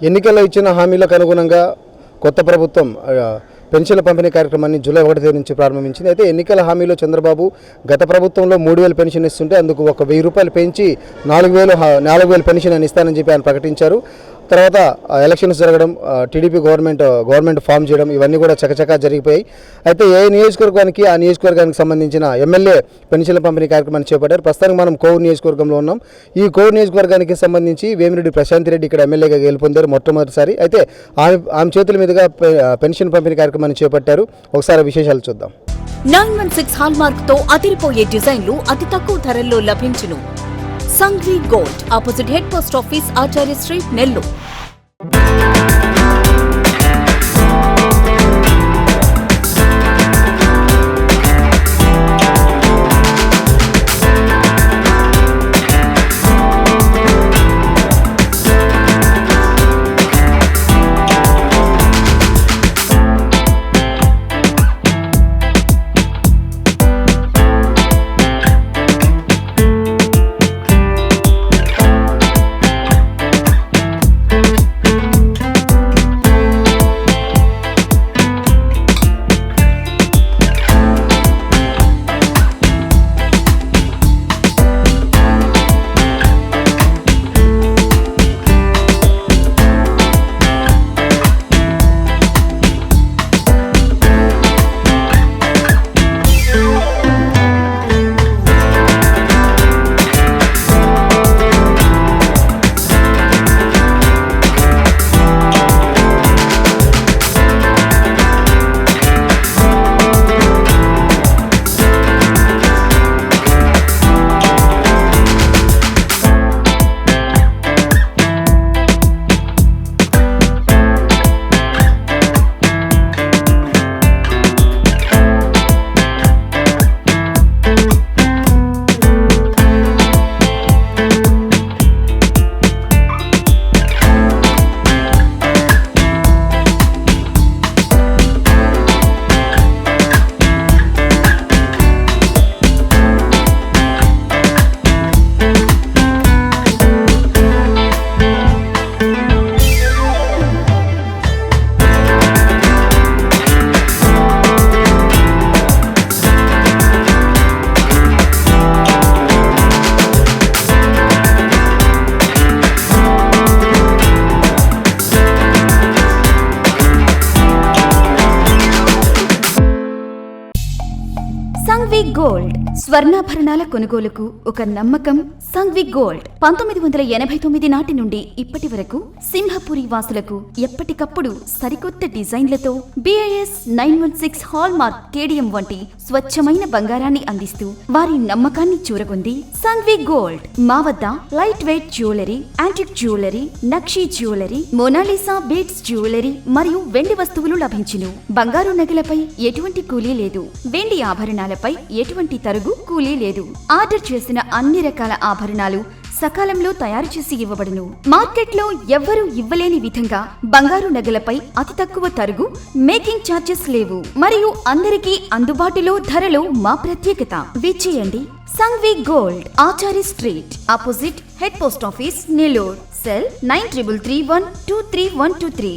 ఎన్నికల్లో ఇచ్చిన హామీలకు అనుగుణంగా కొత్త ప్రభుత్వం పెన్షన్ల పంపిణీ కార్యక్రమాన్ని జూలై 1 నుంచి ప్రారంభించింది. అయితే ఎన్నికల హామీలో చంద్రబాబు గత ప్రభుత్వంలో 3,000 పెన్షన్ ఇస్తుంటే అందుకు ఒక 1,000 రూపాయలు పెంచి 4,000 పెన్షన్ అని ఇస్తానని చెప్పి ఆయన ప్రకటించారు. తర్వాత ఎలక్షన్స్ జరగడం, టీడీపీ గవర్నమెంట్ ఫామ్ చేయడం, ఇవన్నీ కూడా చకచకా జరిగిపోయాయి. అయితే ఏ నియోజకవర్గానికి ఆ నియోజకవర్గానికి సంబంధించిన ఎమ్మెల్యే పెన్షన్ల పంపిణీ కార్యక్రమాన్ని చేపట్టారు. ప్రస్తుతానికి మనం కోవూరు నియోజకవర్గంలో ఉన్నాం. ఈ కోవూరు నియోజకవర్గానికి సంబంధించి వేమిరెడ్డి ప్రశాంత్ రెడ్డి ఇక్కడ ఎమ్మెల్యేగా గెలుపొందారు మొట్టమొదటిసారి. అయితే ఆమె చేతుల మీదుగా పెన్షన్ పంపిణీ కార్యక్రమాన్ని చేపట్టారు. ఒకసారి విశేషాలు చూద్దాం. 916 హాల్మార్క్ తో అదిరిపోయే డిజైన్లు అతి తక్కువ ధరల్లో లభించును. Sanghvi gold, opposite head post office, Acharya street, Nellore. Sanghvi gold స్వర్ణాభరణాల కొనుగోలుకు ఒక నమ్మకం. సంగ్వి గోల్డ్ 1989 నాటి నుండి ఇప్పటి వరకు సింహపురి వాసులకు ఎప్పటికప్పుడు సరికొత్త డిజైన్లతో BIS 916 హాల్మార్క్ కేడియం వంటి స్వచ్ఛమైన బంగారాన్ని అందిస్తూ వారి నమ్మకాన్ని చూరగొంది సంగ్వి గోల్డ్. మా వద్ద light weight jewellery, antique jewellery, nakshi jewellery, Mona Lisa beads jewellery మరియు వెండి వస్తువులు లభించును. బంగారు నగలపై ఎటువంటి కూలీ లేదు. వెండి ఆభరణాలపై ఎటువంటి తరుగు కూలీ లేదు. ఆర్డర్ చేసిన అన్ని రకాల ఆభరణాలు సకాలంలో తయారు చేసి ఇవ్వబడును. మార్కెట్లో ఎవ్వరూ ఇవ్వలేని విధంగా బంగారు నగలపై అతి తక్కువ తరుగు, మేకింగ్ ఛార్జెస్ లేవు మరియు అందరికీ అందుబాటులో ధరలో మా ప్రత్యేకత. విచ్చేయండి. Sanghvi gold, Acharya street, opposite head post office, Nellore. Cell 9331232123.